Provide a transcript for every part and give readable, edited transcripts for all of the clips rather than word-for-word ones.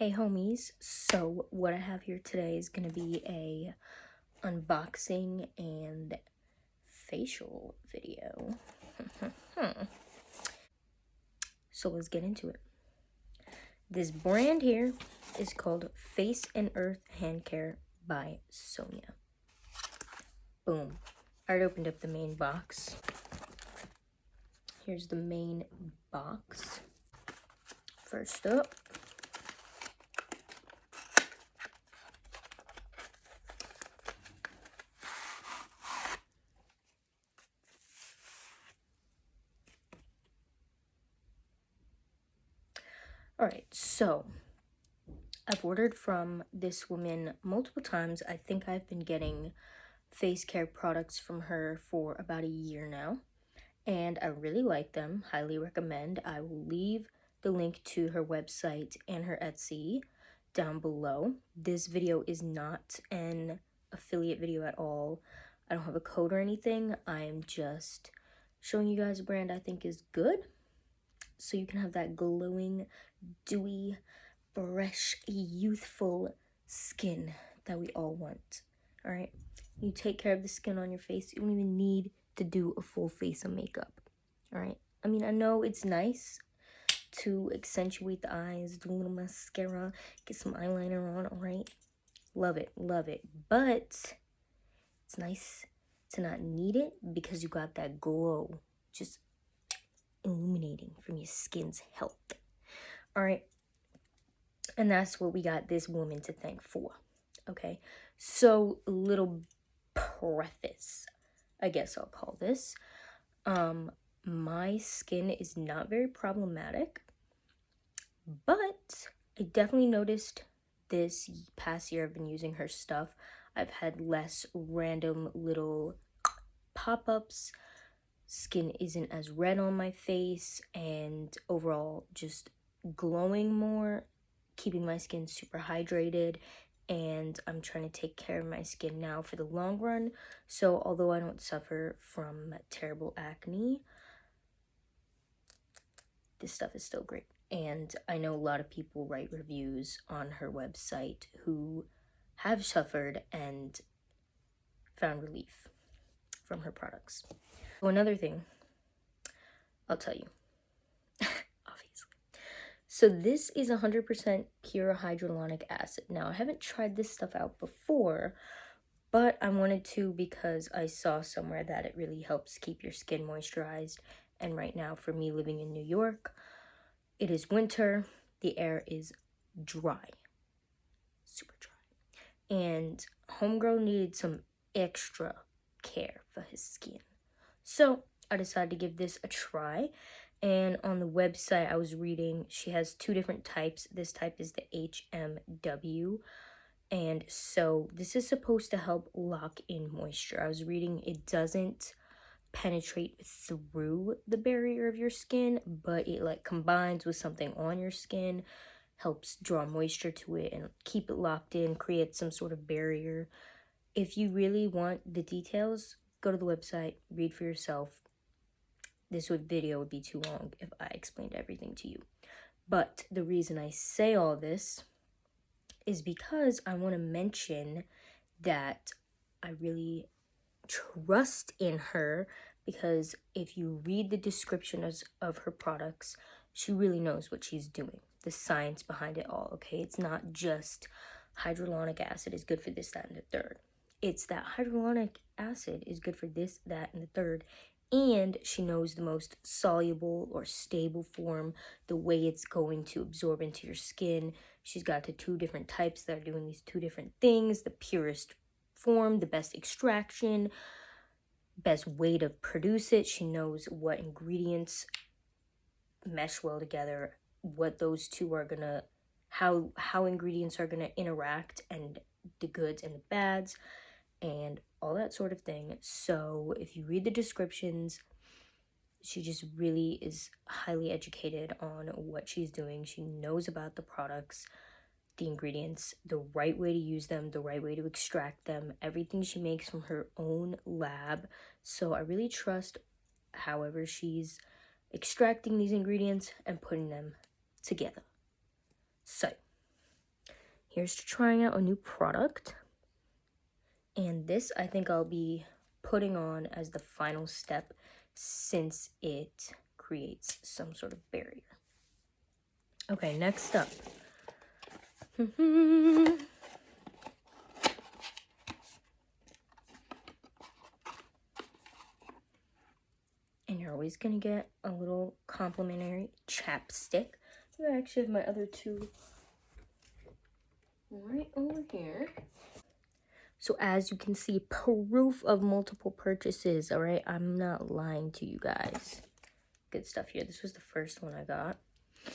Hey homies, so what I have here today is going to be a unboxing and facial video. So let's get into it. This brand here is called Face and Earth Hand Care by Sonia. Boom. I already opened up the main box. Here's the main box. First up, alright, so I've ordered from this woman multiple times. I think I've been getting face care products from her for about a year now, and I really like them. Highly recommend. I will leave the link to her website and her Etsy down below. This video is not an affiliate video at all. I don't have a code or anything. I am just showing you guys a brand I think is good, so you can have that glowing, dewy, fresh, youthful skin that we all want. All right, you take care of the skin on your face. You don't even need to do a full face of makeup. All right, I mean, I know it's nice to accentuate the eyes, do a little mascara, get some eyeliner on. All right, love it, but it's nice to not need it because you got that glow just illuminating from your skin's health. All right, and that's what we got this woman to thank for. Okay, so little preface, I guess I'll call this. My skin is not very problematic, but I definitely noticed this past year I've been using her stuff, I've had less random little pop-ups. Skin isn't as red on my face, and overall just glowing more, keeping my skin super hydrated. And I'm trying to take care of my skin now for the long run. So although I don't suffer from terrible acne, this stuff is still great. And I know a lot of people write reviews on her website who have suffered and found relief from her products. So another thing I'll tell you, obviously. So this is 100% pure hyaluronic acid. Now, I haven't tried this stuff out before, but I wanted to because I saw somewhere that it really helps keep your skin moisturized. And right now, for me living in New York, it is winter. The air is dry, super dry. And homegirl needed some extra care for his skin. So I decided to give this a try. And on the website I was reading, she has two different types. This type is the HMW. And so this is supposed to help lock in moisture. I was reading it doesn't penetrate through the barrier of your skin, but it like combines with something on your skin, helps draw moisture to it and keep it locked in, create some sort of barrier. If you really want the details, go to the website, read for yourself. This video would be too long if I explained everything to you. But the reason I say all this is because I want to mention that I really trust in her, because if you read the descriptions of her products, she really knows what she's doing. The science behind it all, okay? It's not just hyaluronic acid is good for this, that, and the third. It's that hyaluronic acid is good for this, that, and the third. And she knows the most soluble or stable form, the way it's going to absorb into your skin. She's got the two different types that are doing these two different things, the purest form, the best extraction, best way to produce it. She knows what ingredients mesh well together, what those two are gonna, how ingredients are gonna interact, and the goods and the bads, and all that sort of thing. So if you read the descriptions, she just really is highly educated on what she's doing. She knows about the products, the ingredients, the right way to use them, the right way to extract them, everything she makes from her own lab. So I really trust however she's extracting these ingredients and putting them together. So here's to trying out a new product. And this I think I'll be putting on as the final step since it creates some sort of barrier. Okay, next up. And you're always gonna get a little complimentary chapstick. I actually have my other two right over here. So as you can see, proof of multiple purchases, all right? I'm not lying to you guys. Good stuff here. This was the first one I got. A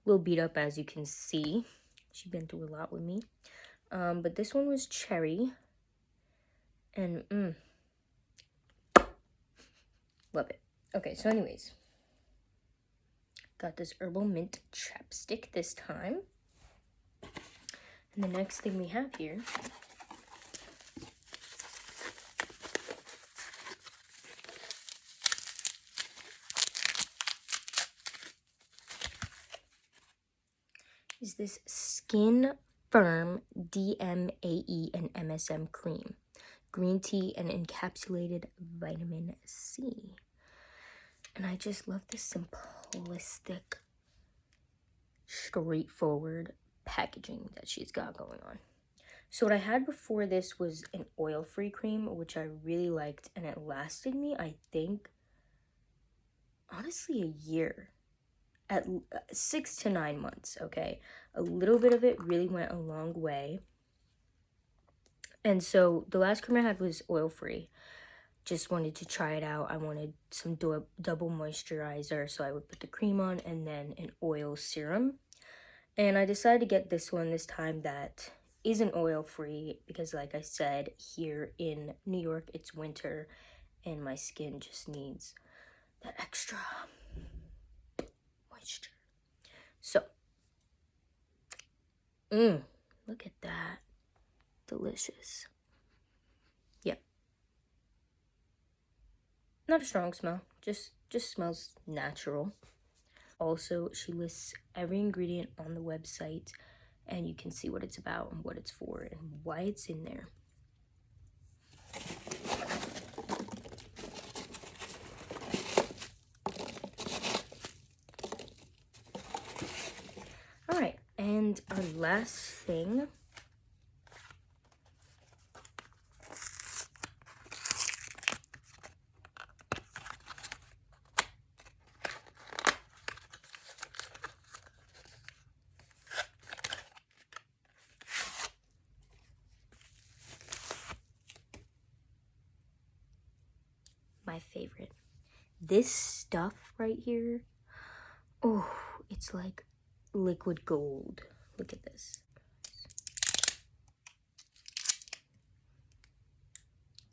little beat up, as you can see. She's been through a lot with me. But this one was cherry. And, love it. Okay, so anyways. Got this herbal mint chapstick this time. And the next thing we have here is this Skin Firm DMAE and MSM cream. Green tea and encapsulated vitamin C. And I just love this simplistic, straightforward packaging that she's got going on. So what I had before this was an oil-free cream, which I really liked, and it lasted me, I think, honestly, a year. At 6 to 9 months, okay? A little bit of it really went a long way. And so the last cream I had was oil-free. Just wanted to try it out. I wanted some double moisturizer, so I would put the cream on and then an oil serum. And I decided to get this one this time that isn't oil-free because, like I said, here in New York, it's winter and my skin just needs that extra moisture. So, look at that. Delicious. Yep. Not a strong smell. Just smells natural. Also, she lists every ingredient on the website, and you can see what it's about and what it's for and why it's in there. All right, and our last thing my favorite. This stuff right here, oh, it's like liquid gold. Look at this.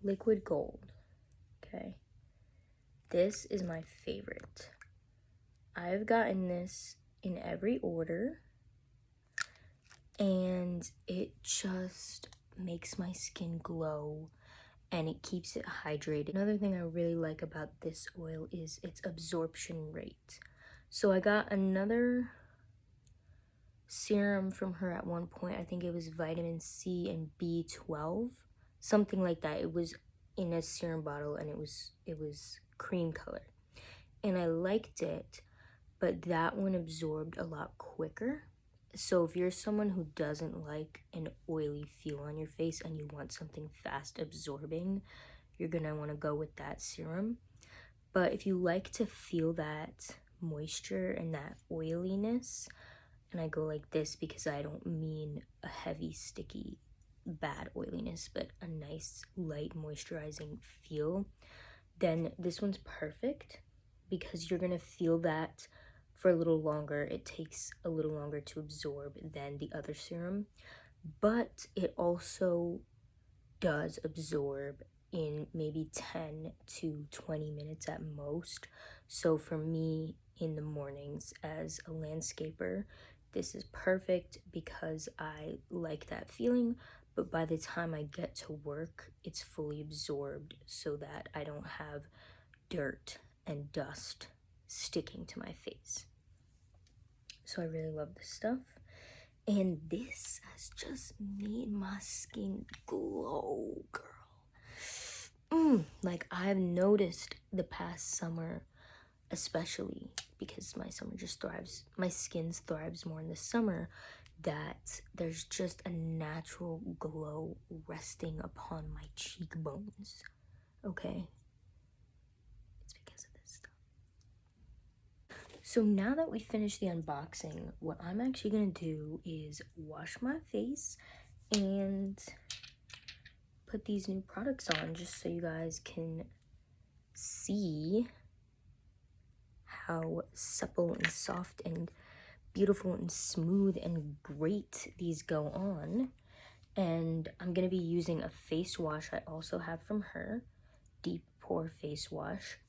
Liquid gold, okay? This is my favorite. I've gotten this in every order, and it just makes my skin glow and it keeps it hydrated. Another thing I really like about this oil is its absorption rate. So I got another serum from her at one point. I think it was vitamin C and B12, something like that. It was in a serum bottle and it was cream color. And I liked it, but that one absorbed a lot quicker. So if you're someone who doesn't like an oily feel on your face and you want something fast absorbing, you're gonna want to go with that serum. But if you like to feel that moisture and that oiliness, and I go like this because I don't mean a heavy, sticky, bad oiliness, but a nice, light, moisturizing feel, then this one's perfect because you're gonna feel that for a little longer. It takes a little longer to absorb than the other serum, but it also does absorb in maybe 10 to 20 minutes at most. So for me in the mornings as a landscaper, this is perfect because I like that feeling, but by the time I get to work, it's fully absorbed so that I don't have dirt and dust sticking to my face. So I really love this stuff. And this has just made my skin glow, girl. Like, I've noticed the past summer, especially because my skin thrives more in the summer, that there's just a natural glow resting upon my cheekbones. Okay? It's because of this stuff. So now that we finished the unboxing, what I'm actually gonna do is wash my face and put these new products on just so you guys can see how supple and soft and beautiful and smooth and great these go on. And I'm gonna be using a face wash I also have from her, Deep Pore Face Wash.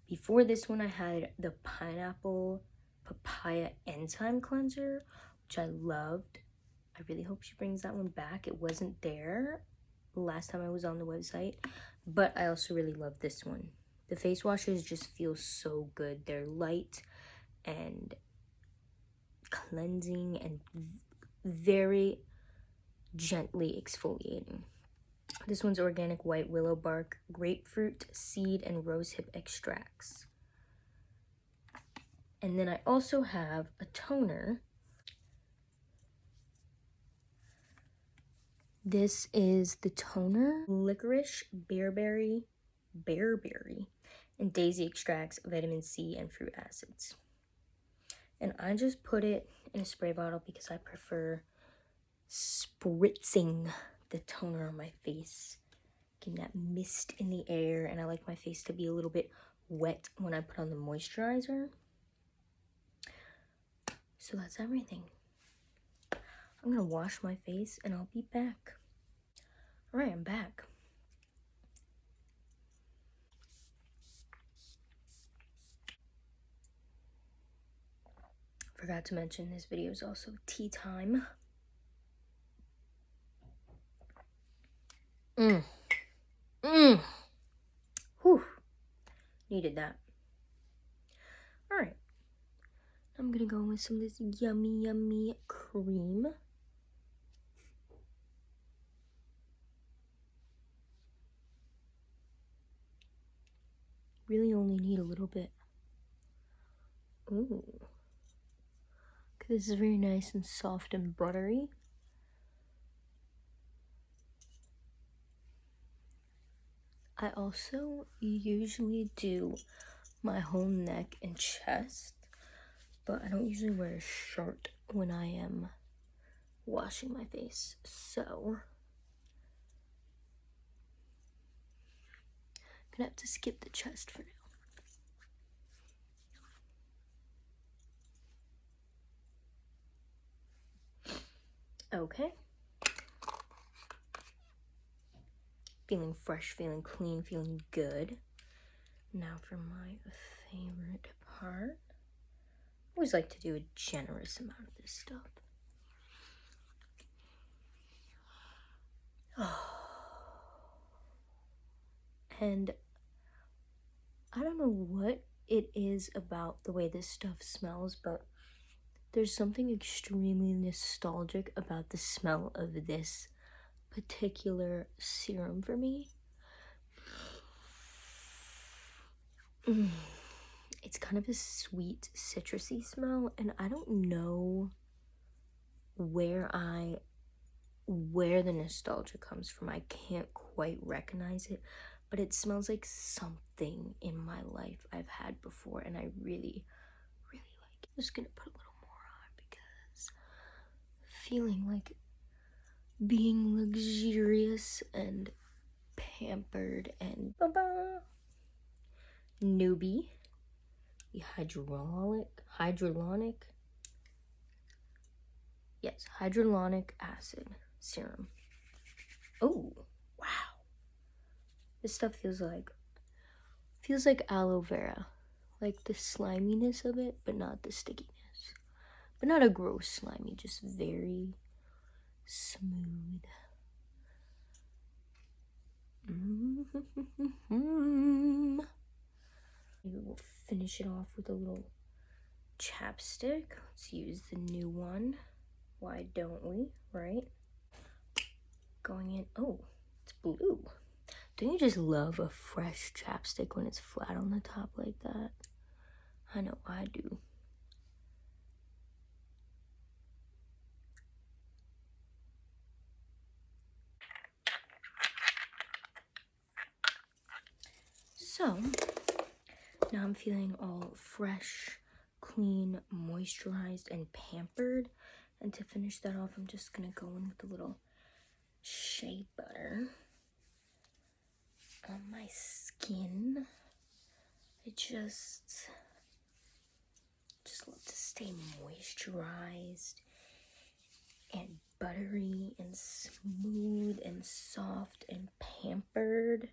Before this one, I had the Pineapple Papaya Enzyme Cleanser, which I loved. I really hope she brings that one back. It wasn't there last time I was on the website, but I also really love this one. The face washes just feel so good. They're light and cleansing and very gently exfoliating. This one's organic white willow bark, grapefruit, seed, and rosehip extracts. And then I also have a toner. This is the toner, licorice, bearberry, and daisy extracts, vitamin C, and fruit acids. And I just put it in a spray bottle because I prefer spritzing the toner on my face, getting that mist in the air, and I like my face to be a little bit wet when I put on the moisturizer. So that's everything. I'm gonna wash my face and I'll be back. All right, I'm back. Forgot to mention this video is also tea time. Whew. Needed that. All right. I'm gonna go with some of this yummy cream. Really only need a little bit. Ooh. This is very nice and soft and buttery. I also usually do my whole neck and chest, but I don't usually wear a shirt when I am washing my face, so I'm gonna have to skip the chest for now. Okay. Feeling fresh, feeling clean, feeling good. Now for my favorite part. I always like to do a generous amount of this stuff. And I don't know what it is about the way this stuff smells, but there's something extremely nostalgic about the smell of this particular serum for me. It's kind of a sweet, citrusy smell, and I don't know where the nostalgia comes from. I can't quite recognize it, but it smells like something in my life I've had before, and I really like it. I'm just gonna put a little more on because feeling like being luxurious and pampered and Newbie, the hydrolonic acid serum. Oh, wow. This stuff feels like aloe vera. Like the sliminess of it, but not the stickiness. But not a gross slimy, just very smooth. Maybe we'll finish it off with a little chapstick. Let's use the new one. Why don't we, right? Going in, oh, it's blue. Don't you just love a fresh chapstick when it's flat on the top like that? I know I do. So, now I'm feeling all fresh, clean, moisturized, and pampered. And to finish that off, I'm just gonna go in with a little shea butter on my skin. I just love to stay moisturized and buttery and smooth and soft and pampered.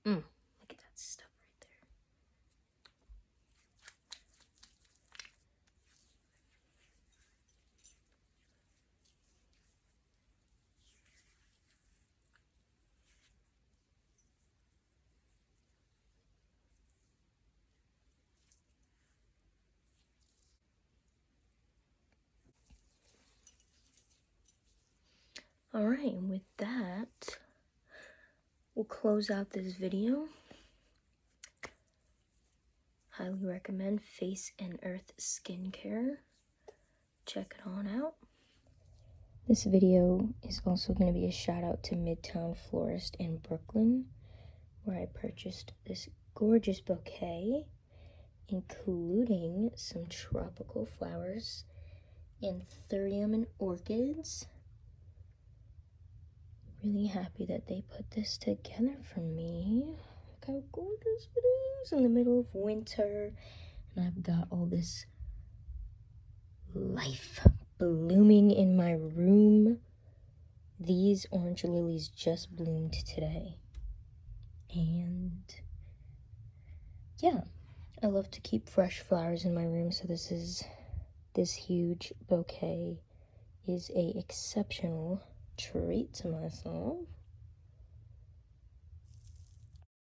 Look at that stuff right there. All right, and with that, we'll close out this video. Highly recommend Face and Earth Skincare. Check it on out. This video is also going to be a shout out to Midtown Florist in Brooklyn, where I purchased this gorgeous bouquet, including some tropical flowers, anthurium and orchids. Really happy that they put this together for me. Look how gorgeous it is in the middle of winter. And I've got all this life blooming in my room. These orange lilies just bloomed today. And yeah, I love to keep fresh flowers in my room, so this huge bouquet is a exceptional treat to myself.